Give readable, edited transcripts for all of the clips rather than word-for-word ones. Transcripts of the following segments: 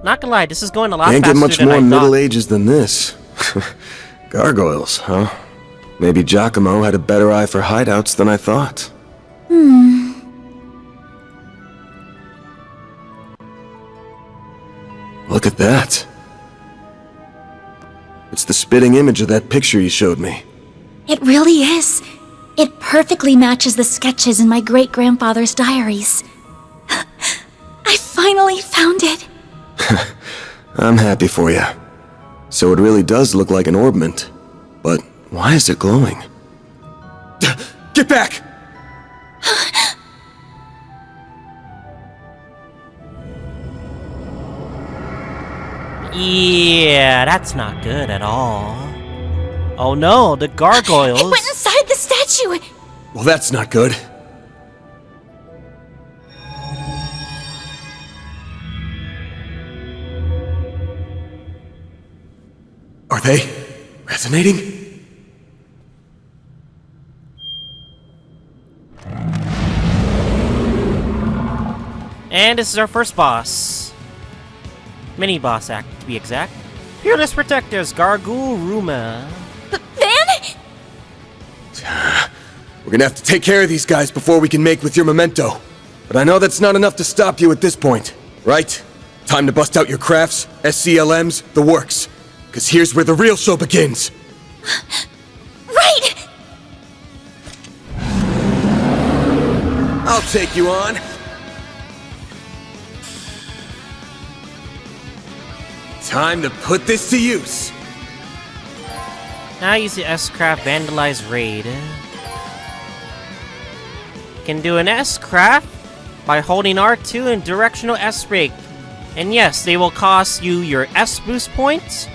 Not gonna lie, this is going a lot Can't faster get much than more I thought. Middle Ages than this. Gargoyles, huh? Maybe Giacomo had a better eye for hideouts than I thought. Look at that. It's the spitting image of that picture you showed me. It really is. It perfectly matches the sketches in my great-grandfather's diaries. I finally found it. I'm happy for you. So it really does look like an orbment. But why is it glowing? Get back! Yeah, that's not good at all. Oh no, the gargoyles. It went inside the statue. Well, that's not good. Are they resonating? And this is our first boss. Mini-boss act, to be exact. Fearless Protectors, Gargoyle-Ruma. Van? We're gonna have to take care of these guys before we can make with your memento. But I know that's not enough to stop you at this point, right? Time to bust out your crafts, SCLMs, the works. Cause here's where the real show begins. Right! I'll take you on. Time to put this to use. Now use the S-Craft Vandalize Raid. Can do an S-Craft by holding R2 and directional S-Break. And yes, they will cost you your S-Boost points,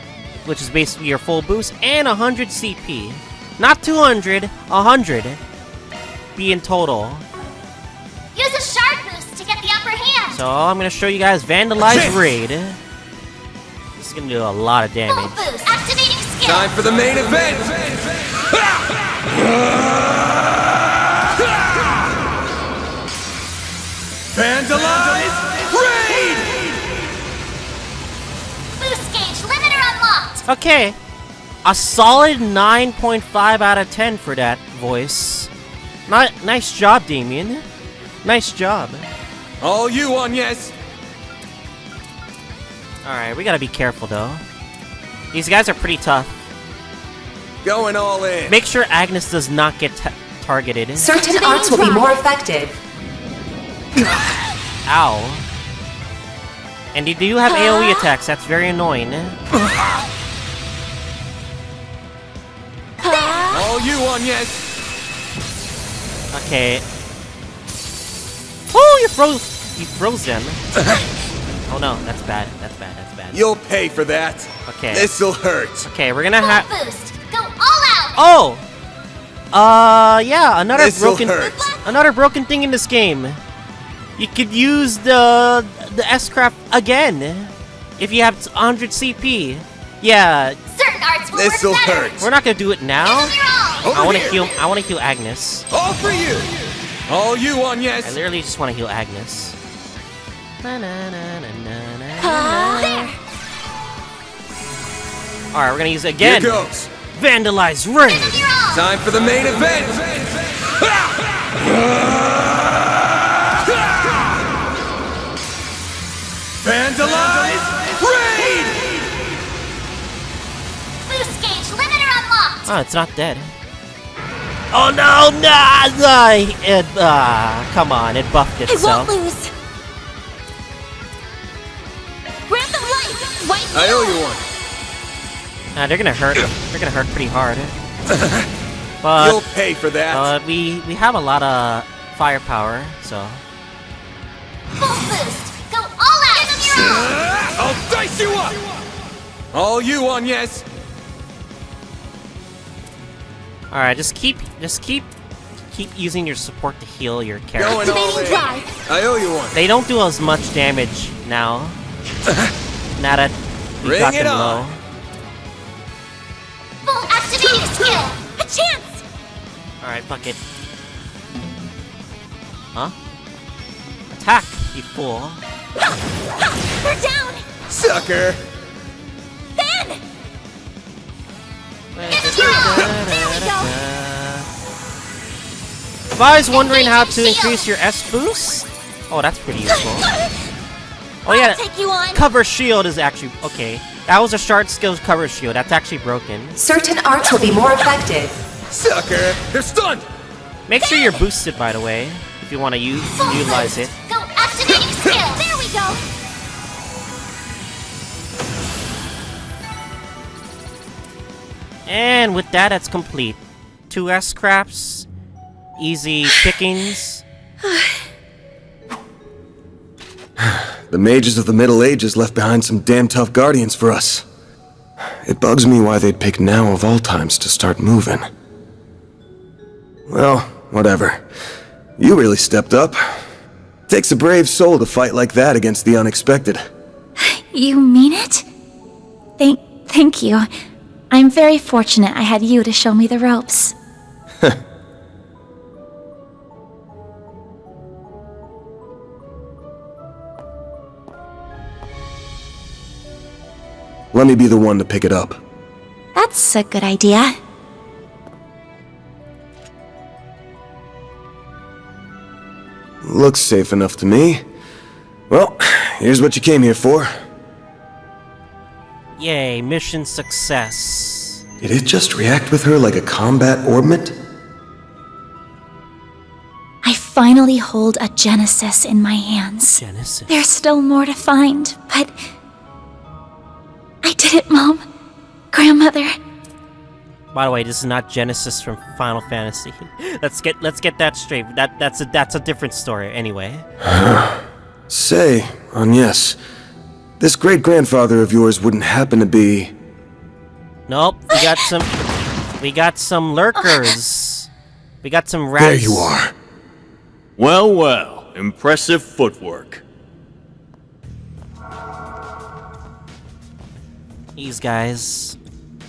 which is basically your full boost, and 100 CP. Not 200, 100 be in total. Use a shard boost to get the upper hand. So I'm gonna show you guys Vandalize Raid. This is gonna do a lot of Full damage. boost. Activating skill. Time for the main event! Vandalize Raid! Boost gauge limiter unlocked. Okay, a solid 9.5 out of 10 for that voice. Nice job, Damien. Nice job. All you on, yes. Alright, we gotta be careful though. These guys are pretty tough. Going all in. Make sure Agnes does not get targeted. Certain arts will be more effective. Ow. And they do have AoE attacks, that's very annoying. All you on, yes. Okay. Oh, you froze them. Oh no, that's bad. That's bad. That's bad. You'll pay for that. Okay. This'll hurt. Okay, we're gonna have. Full boost. Go all out. Oh. Yeah. This'll hurt. Another broken thing in this game. You could use the S-Craft again if you have 100 CP. Yeah. Certain arts will This'll work better. hurt. We're not gonna do it now. Give 'em your all. I wanna heal Agnes. All for you. All you on, I yes. literally just wanna heal Agnes. There. Alright, we're gonna use it again. Here goes. Vandalize Raid! Give 'em your all. Time for the main event. Vandalize Raid! Boost gauge limiter unlocked. Oh, it's not dead. Oh no, come on, it buffed I itself. won't lose. Grant them life. White I owe you one. They're gonna hurt. They're gonna hurt pretty hard. But You'll pay for that. we have a lot of firepower, so. full boost. Go all out. Give 'em your all. I'll dice you up. All you on, yes. All right, just keep using your support to heal your character. Going all in. I owe you one. They don't do as much damage now. Now that we Bring got it them on. low. Full activating skill. A chance! All right, fuck it. Huh? Attack, you fool. They're down! Sucker! There we go. If I was wondering how to increase your S boost, oh, that's pretty useful. Oh yeah, Take you on. cover shield is actually okay. That was a shard skills cover shield. That's actually broken. Certain arts will be more effective. Sucker! They're stunned! Make sure you're boosted, by the way, if you want to utilize it. Go activating skill. There we go. And with that, that's complete. 2 S scraps, easy pickings. The mages of the Middle Ages left behind some damn tough guardians for us. It bugs me why they'd pick now of all times to start moving. Well, whatever. You really stepped up. Takes a brave soul to fight like that against the unexpected. You mean it? Thank you. I'm very fortunate I had you to show me the ropes. Let me be the one to pick it up. That's a good idea. Looks safe enough to me. Well, here's what you came here for. Yay, mission success. Did it just react with her like a combat orbment? I finally hold a Genesis in my hands. Genesis. There's still more to find, but... I did it, Mom. Grandmother. By the way, this is not Genesis from Final Fantasy. let's get that straight. That's a different story anyway. Say, Agnes, this great-grandfather of yours wouldn't happen to be... Nope, we got some lurkers. We got some rats. There you are. Well, well, impressive footwork. These guys,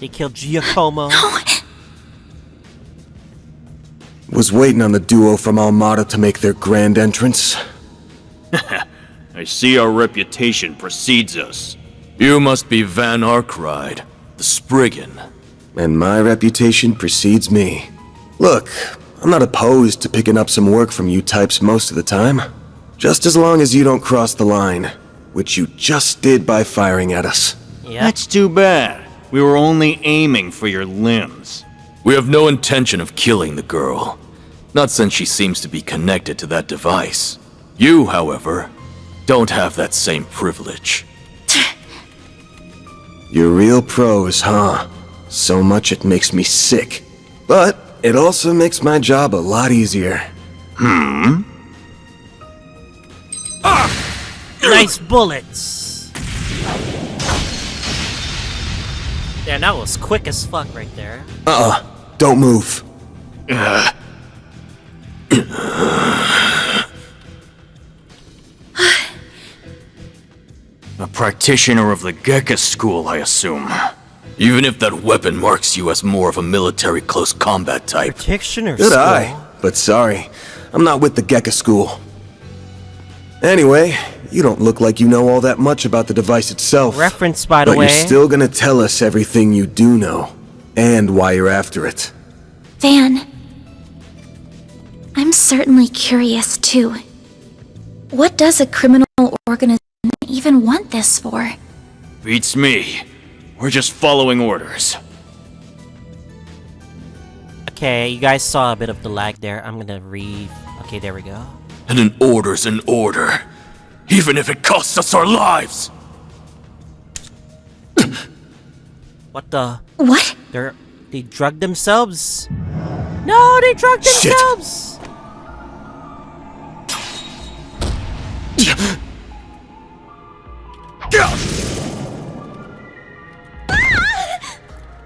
they killed Giacomo. Was waiting on the duo from Almata to make their grand entrance. I see our reputation precedes us. You must be Van Arkride, the Spriggan. And my reputation precedes me. Look, I'm not opposed to picking up some work from you types most of the time. Just as long as you don't cross the line, which you just did by firing at us. Yep. That's too bad. We were only aiming for your limbs. We have no intention of killing the girl. Not since she seems to be connected to that device. You, however, don't have that same privilege. You're real pros, huh? So much it makes me sick. But it also makes my job a lot easier. Nice bullets. Yeah, that was quick as fuck right there. Don't move. A practitioner of the Gekka school, I assume. Even if that weapon marks you as more of a military close combat type. Practitioner Good skill. eye. But sorry, I'm not with the Gekka school. Anyway, you don't look like you know all that much about the device itself. Reference, by the but way. you're still gonna tell us everything you do know. And why you're after it. Van. I'm certainly curious, too. What does a criminal organization even want this for? Beats me. We're just following orders. Okay, you guys saw a bit of the lag there. I'm gonna Okay, there we go. And an order's an order. Even if it costs us our lives! What the? What? They drugged themselves? No, they drugged Shit. themselves!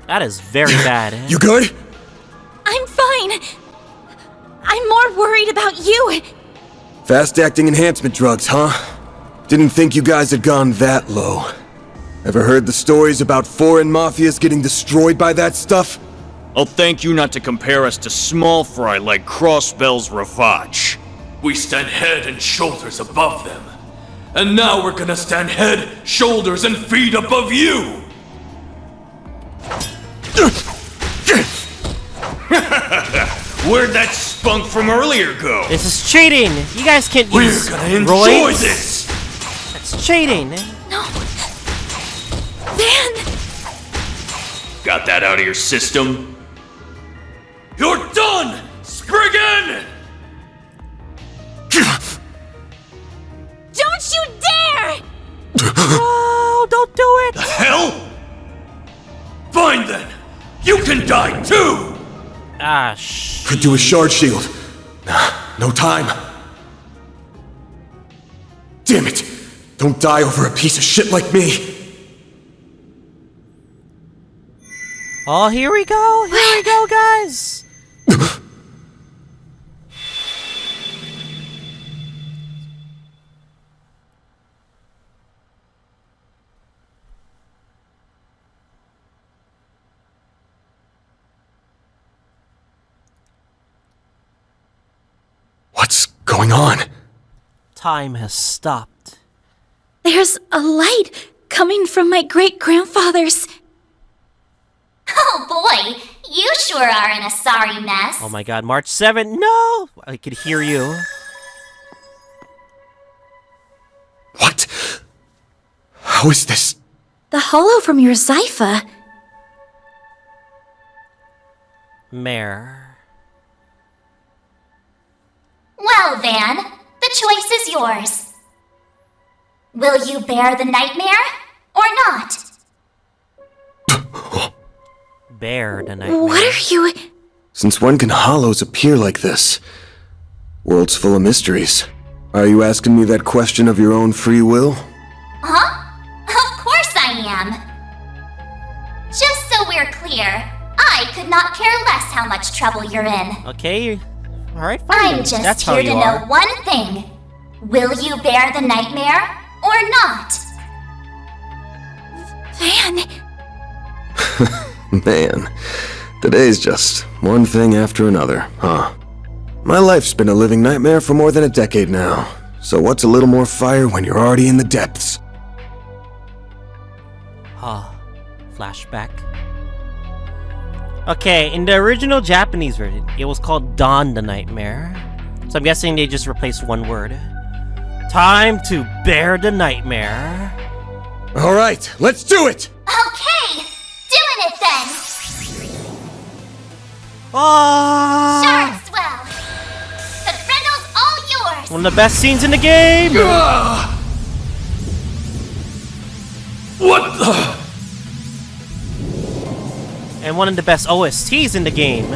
That is very bad. You good? I'm fine. I'm more worried about you. Fast-acting enhancement drugs, huh? Didn't think you guys had gone that low. Ever heard the stories about foreign mafias getting destroyed by that stuff? I'll thank you not to compare us to small fry like Crossbell's Ravage. We stand head and shoulders above them. And now we're gonna stand head, shoulders, and feet above you! Where'd that spunk from earlier go? This is cheating! You guys can't We're use gonna enjoy roids. this! That's cheating! No. Van! Got that out of your system? You're done! Spriggan! Don't you dare! Oh, don't do it! Hell? Fine then! You can die too! Ah, shh. Could do a shard shield. No time. Damn it! Don't die over a piece of shit like me! Oh, here we go, guys! What's going on? Time has stopped. There's a light coming from my great-grandfather's. Oh boy, you sure are in a sorry mess. Oh my god, March 7th, no! I could hear you. What? How is this? The hollow from your Zypha. Mare. Well, Van, the choice is yours. Will you bear the nightmare or not? Bear the nightmare. What are you... Since when can hollows appear like this? World's full of mysteries. Are you asking me that question of your own free will? Huh? Of course I am. Just so we're clear, I could not care less how much trouble you're in. Okay, alright, fine. I'm just That's how here you to are. know one thing. Will you bear the nightmare or not? Van... Man, today's just one thing after another, huh? My life's been a living nightmare for more than a decade now. So what's a little more fire when you're already in the depths? Ah, flashback. Okay, in the original Japanese version, it was called Dawn the Nightmare. So I'm guessing they just replaced one word. Time to bear the nightmare. Alright, let's do it! Okay, doing it then. Ah! Sure, swell. The Grendel's all yours. One of the best scenes in the game! What the? And one of the best OSTs in the game.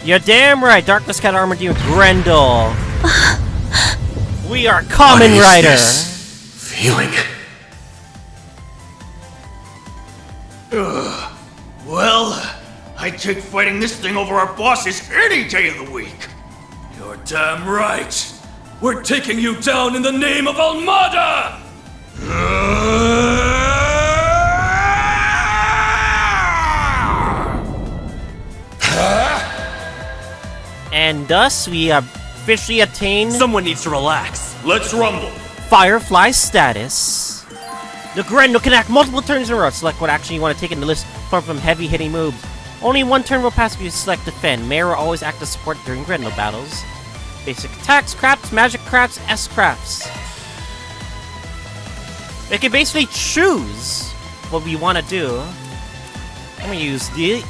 You're damn right, Darkness Cat Armored you, Grendel. We are Kamen What is Rider. this feeling? Well, I'd take fighting this thing over our bosses any day of the week. You're damn right. We're taking you down in the name of Almata! And thus, we have officially attained Someone needs to relax. Let's rumble. Firefly status. The Grendel can act multiple turns in a row. Select what action you want to take in the list from heavy-hitting moves. Only one turn will pass if you select Defend. Mare will always act as support during Grendel battles. Basic attacks, crafts, magic crafts, S-crafts. They can basically choose what we want to do. I'm going to use the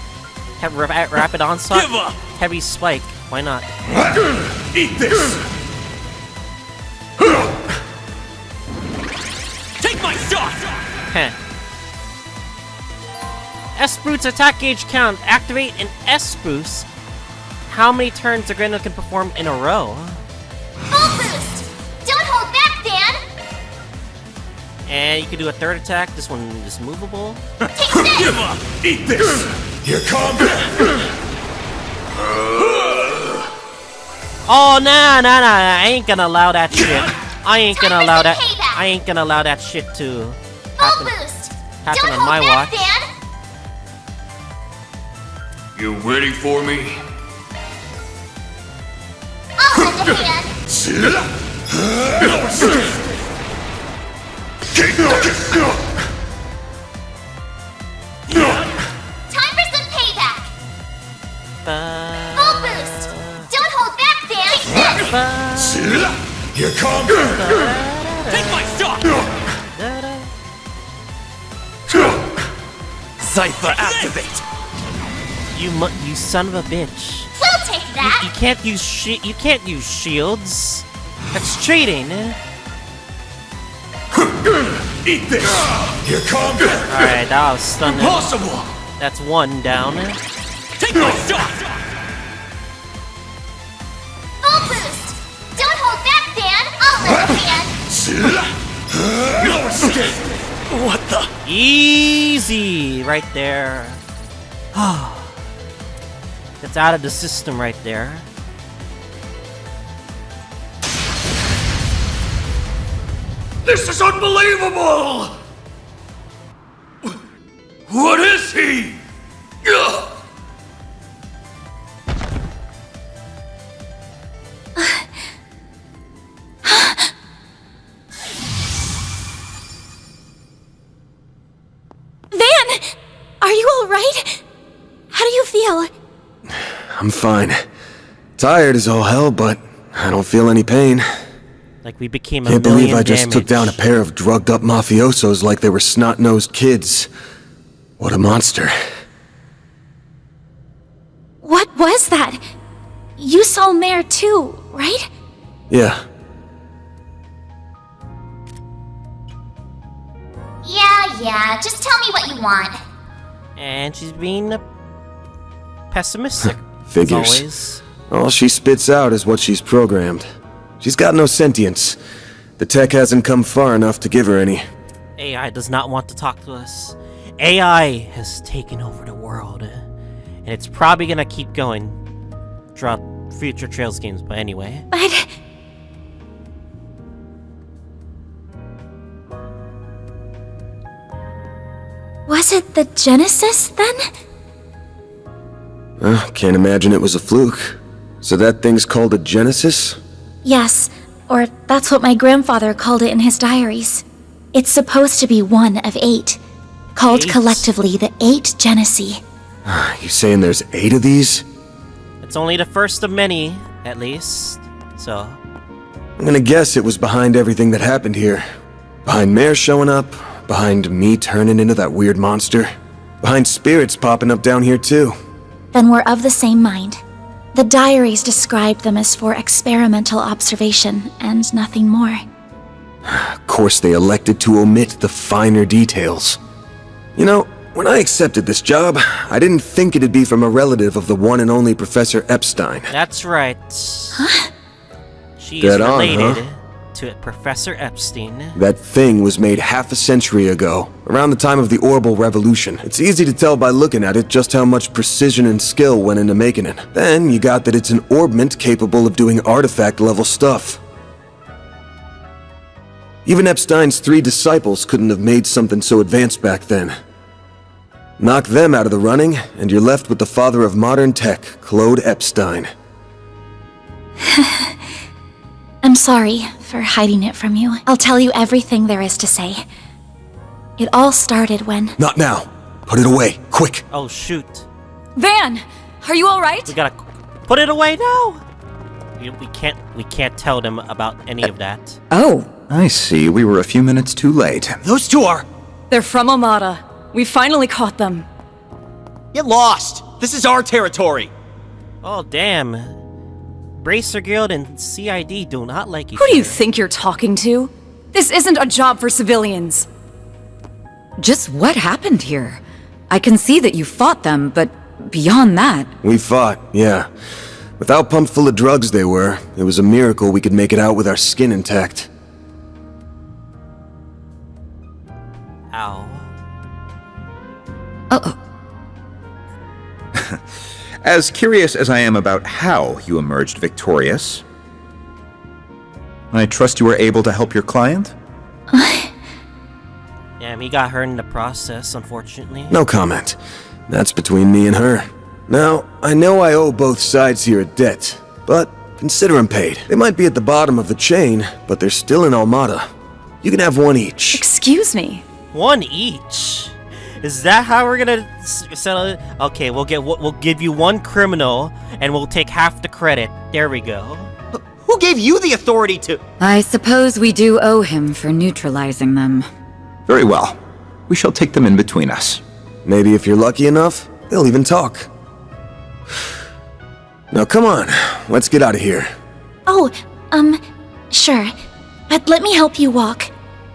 Rapid Onslaught, Give up! Heavy Spike. Why not? Eat this! Take my shot! Heh. S-Boots attack gauge count. Activate an S-Boost. How many turns the Grendel can perform in a row? Full boost. Don't hold back, Van. And you can do a third attack. This one is movable. Take this. Give up! Eat this! Here comes... Oh, nah. I ain't gonna allow that shit. I ain't gonna allow that. I ain't gonna allow that shit to Full boost! happen Don't on hold my back, watch. Dan! You ready for me? I'll lend a hand. Time for some payback! Full boost! Don't hold back, Dan! Here comes. Take my shot! Cypher, activate. You son of a bitch. We'll take that! You can't use you can't use shields. That's cheating. Eat this. Here comes. Alright, that was stunning. Impossible! That's one down. Take my shot! Full boost! Don't hold back, Dan! I'll lend a hand! No escape. What the? Easy right there. That's out of the system right there. This is unbelievable! What is he? Ugh. Van! Are you alright? How do you feel? I'm fine. Tired as all hell, but I don't feel any pain. Like we became a Can't million believe I just took down a damage. pair of drugged-up mafiosos like they were snot-nosed kids. What a monster. What was that? You saw Mare too, right? Yeah. Yeah, just tell me what you want. And she's being pessimistic. Figures. As always. All she spits out is what she's programmed. She's got no sentience. The tech hasn't come far enough to give her any. AI does not want to talk to us. AI has taken over the world. And it's probably gonna keep going throughout future Trails games, but anyway. But... Was it the Genesis, then? Can't imagine it was a fluke. So that thing's called a Genesis? Yes, or that's what my grandfather called it in his diaries. It's supposed to be one of 8, called 8? collectively the 8 Genesee. You saying there's 8 of these? It's only the first of many, at least. So, I'm gonna guess it was behind everything that happened here. Behind Mare showing up, behind me turning into that weird monster, behind spirits popping up down here too. Then we're of the same mind. The diaries described them as for experimental observation and nothing more. Of course they elected to omit the finer details. You know, when I accepted this job, I didn't think it'd be from a relative of the one and only Professor Epstein. that's right. She is Dead on, related huh? to Professor Epstein. That thing was made half a century ago, around the time of the Orbital Revolution. It's easy to tell by looking at it just how much precision and skill went into making it. Then you got that it's an orbment capable of doing artifact-level stuff. Even Epstein's 3 disciples couldn't have made something so advanced back then. Knock them out of the running, and you're left with the father of modern tech, Claude Epstein. I'm sorry for hiding it from you. I'll tell you everything there is to say. It all started when... Not now. Put it away, quick. Oh shoot. Van, are you alright? We gotta put it away now. We can't tell them about any of that. Oh, I see. We were a few minutes too late. Those two are... They're from Almata. We finally caught them. Get lost! This is our territory! Oh damn. Bracer Guild and CID do not like each Who do you other. think you're talking to? This isn't a job for civilians. Just what happened here? I can see that you fought them, but beyond that... We fought, yeah. With how pumped full of drugs they were, it was a miracle we could make it out with our skin intact. Ow. Uh-oh. As curious as I am about how you emerged victorious, I trust you were able to help your client? Damn, he got hurt in the process, unfortunately. No comment. That's between me and her. Now, I know I owe both sides here a debt, but consider them paid. They might be at the bottom of the chain, but they're still in Almata. You can have one each. Excuse me. One each? Is that how we're gonna settle it? Okay, we'll give you one criminal, and we'll take half the credit. There we go. Who gave you the authority to... I suppose we do owe him for neutralizing them. Very well. We shall take them in between us. Maybe if you're lucky enough, they'll even talk. Now come on, let's get out of here. Oh, sure. But let me help you walk.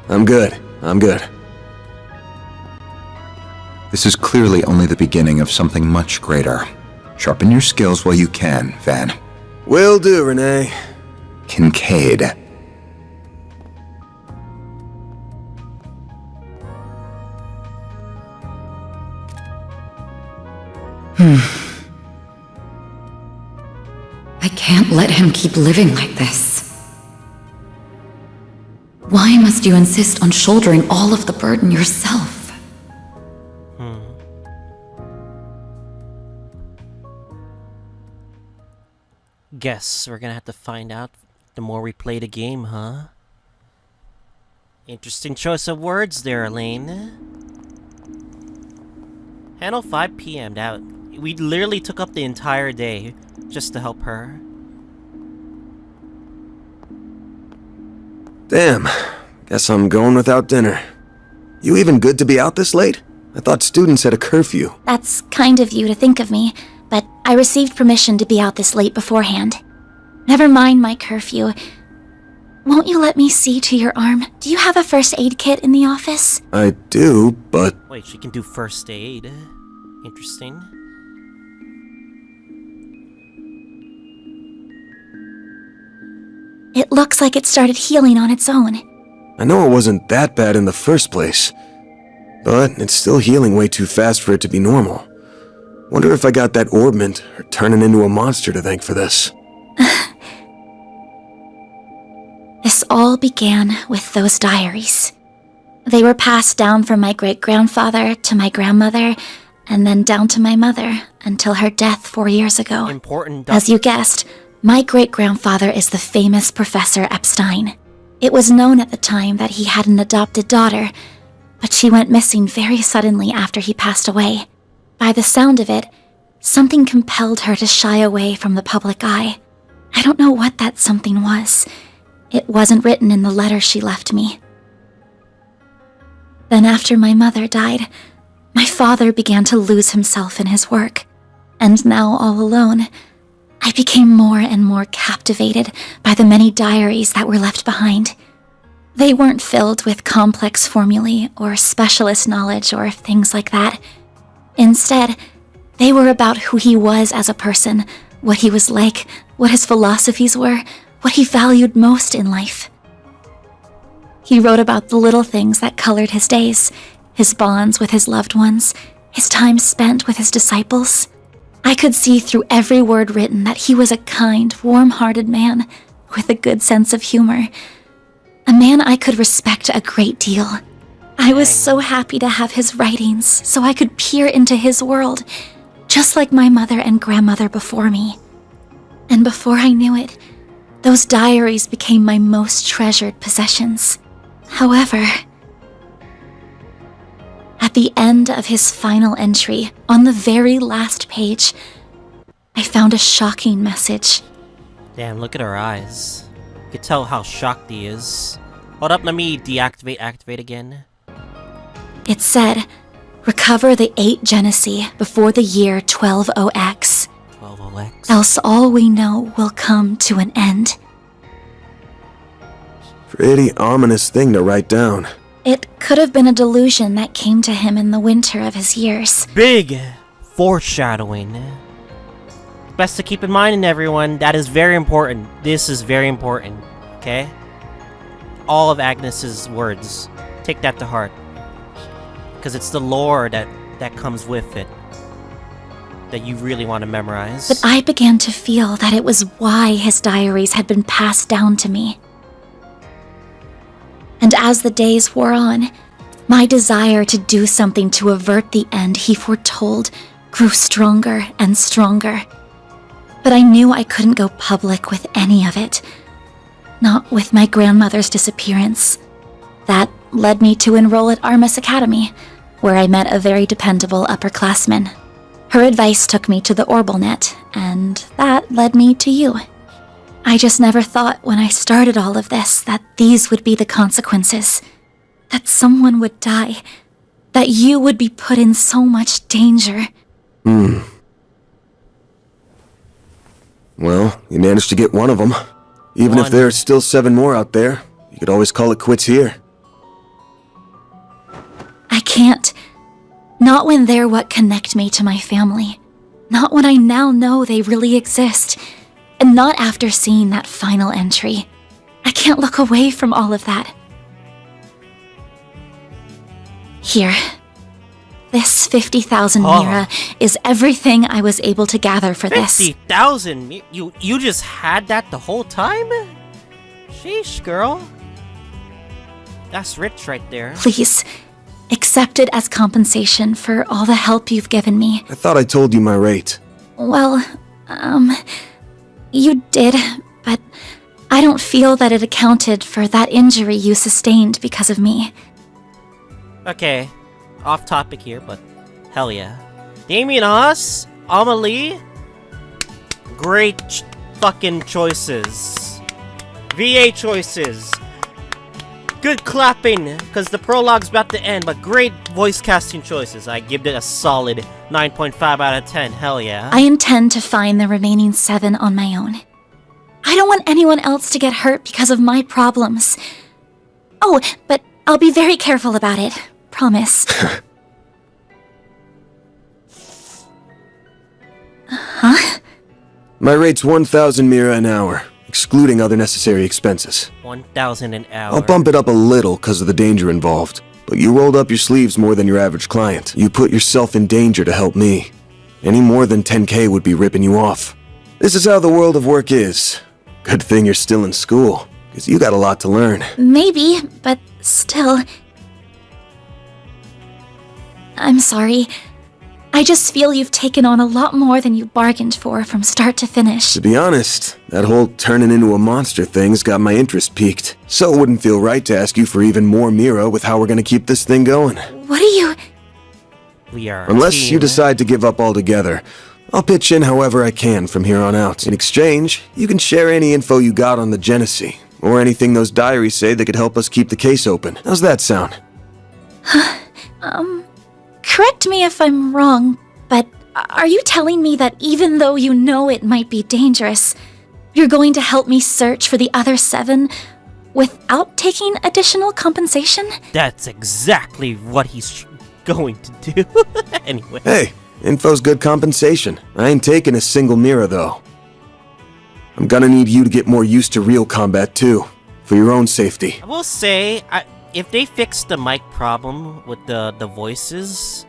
I'm good. This is clearly only the beginning of something much greater. Sharpen your skills while you can, Van. Will do, Renee. Kincaid. I can't let him keep living like this. Why must you insist on shouldering all of the burden yourself? Guess we're gonna have to find out the more we play the game, huh? Interesting choice of words there, Elaine. Handle 5 p.m. We literally took up the entire day just to help her. Damn. Guess I'm going without dinner. You even good to be out this late? I thought students had a curfew. That's kind of you to think of me, but I received permission to be out this late beforehand. Never mind my curfew. Won't you let me see to your arm? Do you have a first aid kit in the office? I do, but... Wait, she can do first aid. Interesting. It looks like it started healing on its own. I know it wasn't that bad in the first place, but it's still healing way too fast for it to be normal. Wonder if I got that orbment or turning into a monster to thank for this. This all began with those diaries. They were passed down from my great-grandfather to my grandmother, and then down to my mother until her death 4 years ago. Important. As you guessed, my great-grandfather is the famous Professor Epstein. It was known at the time that he had an adopted daughter, but she went missing very suddenly after he passed away. By the sound of it, something compelled her to shy away from the public eye. I don't know what that something was. It wasn't written in the letter she left me. Then after my mother died, my father began to lose himself in his work. And now all alone, I became more and more captivated by the many diaries that were left behind. They weren't filled with complex formulae or specialist knowledge or things like that. Instead, they were about who he was as a person, what he was like, what his philosophies were, what he valued most in life. He wrote about the little things that colored his days, his bonds with his loved ones, his time spent with his disciples. I could see through every word written that he was a kind, warm-hearted man with a good sense of humor. A man I could respect a great deal. I was so happy to have his writings so I could peer into his world, just like my mother and grandmother before me. And before I knew it, those diaries became my most treasured possessions. However, at the end of his final entry, on the very last page, I found a shocking message. Damn, look at her eyes. You can tell how shocked he is. Hold up, let me activate again. It said, recover the 8 Genesee before the year 120X. 120X? Else all we know will come to an end. Pretty ominous thing to write down. It could have been a delusion that came to him in the winter of his years. Big foreshadowing. Best to keep in mind, everyone, that is very important. This is very important, okay? All of Agnes's words. Take that to heart. Because it's the lore that comes with it that you really want to memorize. But I began to feel that it was why his diaries had been passed down to me. And as the days wore on, my desire to do something to avert the end he foretold grew stronger and stronger. But I knew I couldn't go public with any of it. Not with my grandmother's disappearance. That led me to enroll at Armas Academy, where I met a very dependable upperclassman. Her advice took me to the Orbalnet, and that led me to you. I just never thought when I started all of this that these would be the consequences. That someone would die. That you would be put in so much danger. Well, you managed to get one of them. Even if there are still 7 more out there, you could always call it quits here. I can't. Not when they're what connect me to my family. Not when I now know they really exist. And not after seeing that final entry. I can't look away from all of that. Here. This 50,000 Mira is everything I was able to gather for this. 50,000? You just had that the whole time? Sheesh, girl. That's rich right there. Please, accept it as compensation for all the help you've given me. I thought I told you my rate. Well, you did, but I don't feel that it accounted for that injury you sustained because of me. Okay, off topic here, but hell yeah. Damien Haas, Amelie, great fucking choices. VA choices. Good clapping, because the prologue's about to end, but great voice casting choices. I give it a solid 9.5 out of 10, hell yeah. I intend to find the remaining 7 on my own. I don't want anyone else to get hurt because of my problems. Oh, but I'll be very careful about it. Promise. Huh? My rate's 1,000 Mira an hour, excluding other necessary expenses. 1,000 an hour. I'll bump it up a little because of the danger involved, but you rolled up your sleeves more than your average client. You put yourself in danger to help me. Any more than 10K would be ripping you off. This is how the world of work is. Good thing you're still in school, because you got a lot to learn. Maybe, but still... I'm sorry. I just feel you've taken on a lot more than you bargained for from start to finish. To be honest, that whole turning into a monster thing's got my interest piqued. So it wouldn't feel right to ask you for even more Mira with how we're gonna keep this thing going. What are you... We are Unless you decide to give up altogether, I'll pitch in however I can from here on out. In exchange, you can share any info you got on the Genesee, or anything those diaries say that could help us keep the case open. How's that sound? Correct me if I'm wrong, but are you telling me that even though you know it might be dangerous, you're going to help me search for the other 7 without taking additional compensation? That's exactly what he's going to do. Anyway. Hey, info's good compensation. I ain't taking a single Mira, though. I'm gonna need you to get more used to real combat, too, for your own safety. I will say, if they fix the mic problem with the voices,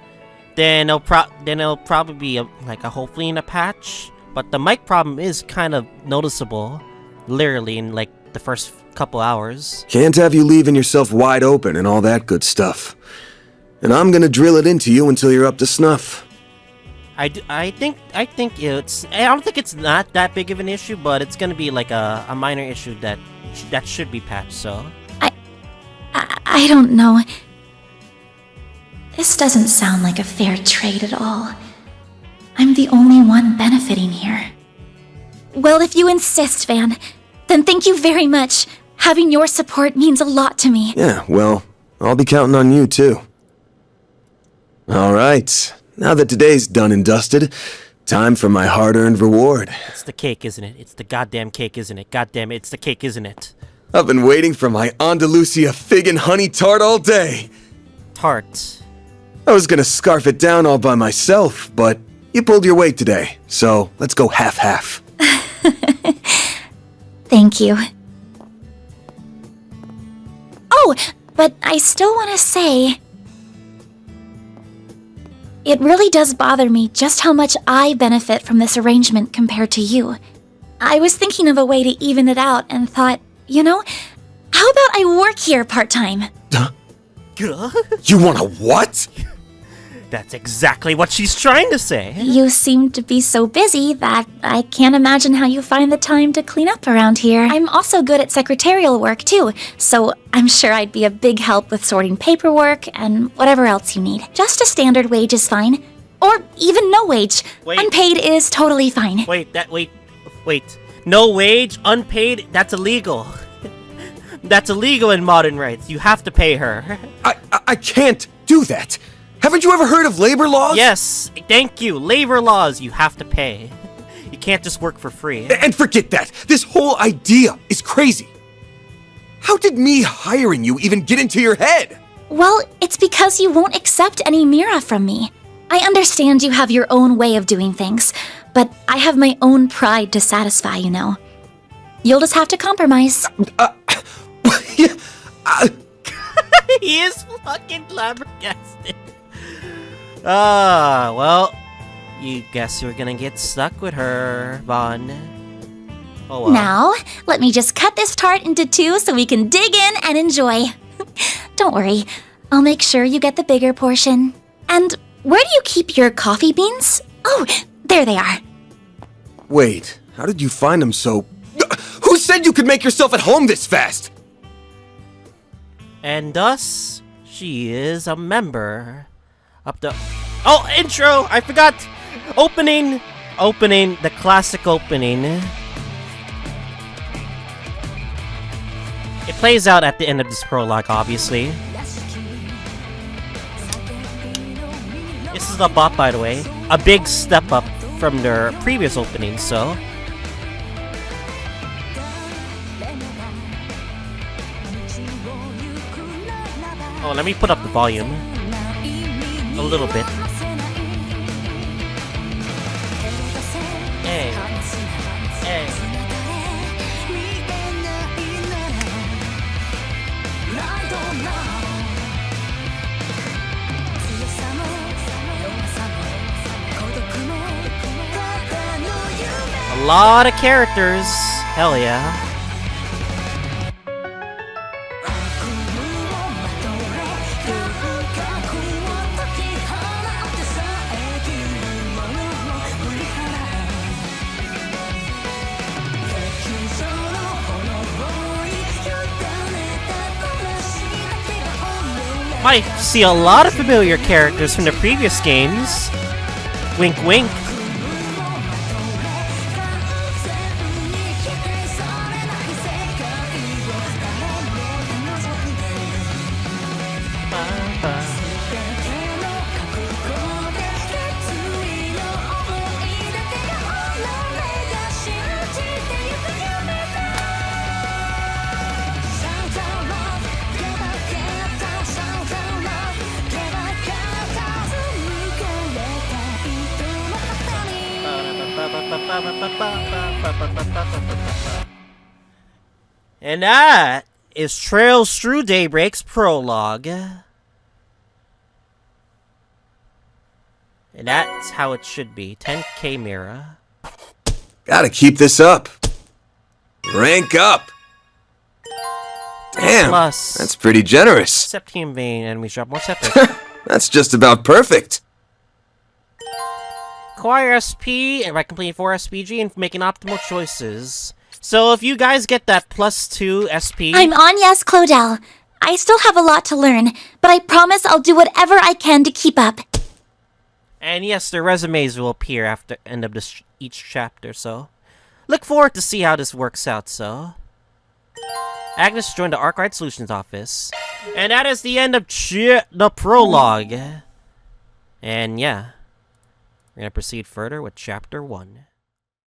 then it'll probably be hopefully in a patch. But the mic problem is kind of noticeable, literally in like the first couple hours. Can't have you leaving yourself wide open and all that good stuff. And I'm gonna drill it into you until you're up to snuff. I think it's... I don't think it's not that big of an issue, but it's gonna be like a minor issue that should be patched, so... I don't know. This doesn't sound like a fair trade at all. I'm the only one benefiting here. Well, if you insist, Van, then thank you very much. Having your support means a lot to me. Yeah, well, I'll be counting on you, too. Alright, now that today's done and dusted, time for my hard-earned reward. It's the cake, isn't it? It's the goddamn cake, isn't it? Goddamn it, it's the cake, isn't it? I've been waiting for my Andalusia fig and honey tart all day. Tart. I was gonna scarf it down all by myself, but you pulled your weight today, so let's go half-half. Thank you. Oh, but I still want to say... It really does bother me just how much I benefit from this arrangement compared to you. I was thinking of a way to even it out and thought, you know, how How about I work here part-time? You want a what? That's exactly what she's trying to say. You seem to be so busy that I can't imagine how you find the time to clean up around here. I'm also good at secretarial work too, so I'm sure I'd be a big help with sorting paperwork and whatever else you need. Just a standard wage is fine. Or even no wage. Wait. Unpaid is totally fine. Wait. No wage, unpaid, that's illegal. That's illegal in modern rights. You have to pay her. I can't do that. Haven't you ever heard of labor laws? Yes, thank you. Labor laws, you have to pay. You can't just work for free. And forget that. This whole idea is crazy. How did me hiring you even get into your head? Well, it's because you won't accept any Mira from me. I understand you have your own way of doing things, but I have my own pride to satisfy, you know. You'll just have to compromise. He is fucking flabbergasted. Well, you guess you're gonna get stuck with her, Vaughn. Oh well. Now, let me just cut this tart into two so we can dig in and enjoy. Don't worry, I'll make sure you get the bigger portion. And where do you keep your coffee beans? Oh, there they are. Wait, how did you find them so... Who said you could make yourself at home this fast? And thus, she is a member of the... Oh, intro! I forgot! Opening, the classic opening. It plays out at the end of this prologue, obviously. This is a bop, by the way. A big step up from their previous opening, so... Oh, let me put up the volume. A little bit. Hey. Hey. A lot of characters. Hell yeah. Might see a lot of familiar characters from the previous games. Wink wink. And that is Trails Through Daybreak's prologue. And that's how it should be. 10k Mira. Gotta keep this up. Rank up. Damn, Plus, that's pretty generous. except Team Vane, enemies drop more separate. That's just about perfect. Acquire SP and by completing 4 SPG and making optimal choices. So if you guys get that +2 SP... I'm Agnes Claudel. I still have a lot to learn, but I promise I'll do whatever I can to keep up. And yes, their resumes will appear after end of this each chapter, so... Look forward to see how this works out, so... Agnes joined the Arkride Solutions Office. And that is the end of the prologue. And yeah, we're gonna proceed further with Chapter 1.